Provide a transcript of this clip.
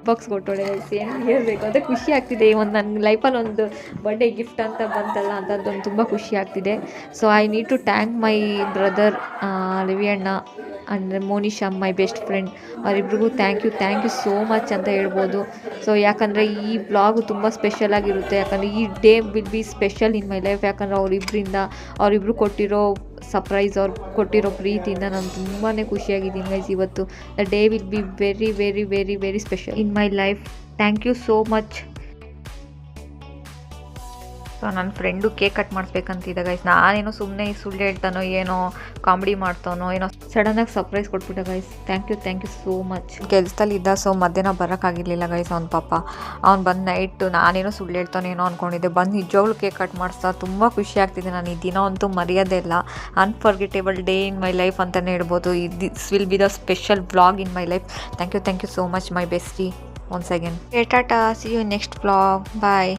Box ಕೊಟ್ಟೋಳೆ guys. ಏನು ಹೇಳ್ಬೇಕು ಅಂದರೆ ಖುಷಿ ಆಗ್ತಿದೆ. ಒಂದು ನನ್ನ ಲೈಫಲ್ಲಿ ಒಂದು ಬರ್ಡೇ ಗಿಫ್ಟ್ ಅಂತ ಬಂತಲ್ಲ ಅಂತಂದು ತುಂಬ ಖುಷಿ ಆಗ್ತಿದೆ. So I need to thank my brother Ravi ಅಣ್ಣ ಅಂದರೆ ಮೋನಿಶಾ, ಮೈ ಬೆಸ್ಟ್ ಫ್ರೆಂಡ್. ಅವರಿಬ್ರಿಗೂ ಥ್ಯಾಂಕ್ ಯು ಸೋ ಮಚ್ ಅಂತ ಹೇಳ್ಬೋದು. ಸೊ ಯಾಕಂದರೆ ಈ ವ್ಲಾಗು ತುಂಬ ಸ್ಪೆಷಲಾಗಿರುತ್ತೆ. ಯಾಕಂದರೆ ಈ day will be special in my life. ಯಾಕಂದರೆ ಅವರಿಬ್ಬರು ಕೊಟ್ಟಿರೋ ಸರ್ಪ್ರೈಸ್, ಅವ್ರು ಕೊಟ್ಟಿರೋ ಪ್ರೀತಿಯಿಂದ ನಾನು ತುಂಬಾ ಖುಷಿಯಾಗಿದ್ದೀನಿ ಗೈಸ್. ಇವತ್ತು the day will be very very very very special in my life. Thank you so much. So ನನ್ನ ಫ್ರೆಂಡು ಕೇಕ್ ಕಟ್ ಮಾಡಿಸ್ಬೇಕಂತಿದ್ದ ಗೈಸ್. ನಾನೇನೋ ಸುಮ್ಮನೆ ಸುಳ್ಳು ಹೇಳ್ತಾನೋ ಏನೋ ಕಾಮಿಡಿ ಮಾಡ್ತಾನೋ ಏನೋ ಸಡನ್ನಾಗಿ ಸರ್ಪ್ರೈಸ್ ಕೊಟ್ಬಿಟ್ಟೆ guys. Thank you so much. ಕೆಲಸದಲ್ಲಿದ್ದ, ಸೊ ಮಧ್ಯಾಹ್ನ ಬರೋಕ್ಕಾಗಿರಲಿಲ್ಲ ಗೈಸ್. ಅವ್ನ ಪಾಪ ಅವ್ನು ಬಂದು ನೈಟು ನಾನೇನೋ ಸುಳ್ಳು ಹೇಳ್ತಾನೇನೋ ಅಂದ್ಕೊಂಡಿದ್ದೆ. ಬಂದು ನಿಜವಾಗ್ಲೂ ಕೇಕ್ ಕಟ್ ಮಾಡಿಸ್ತಾ ತುಂಬ ಖುಷಿ ಆಗ್ತಿದೆ. ನಾನು ಈ ದಿನ ಅಂತೂ ಮರೆಯೋದೇ ಇಲ್ಲ. Unforgettable day in my life ಅಂತಲೇ ಹೇಳ್ಬೋದು. This will be the special vlog in my life. Thank you so much my bestie once again. Taa, see you in next vlog. Bye.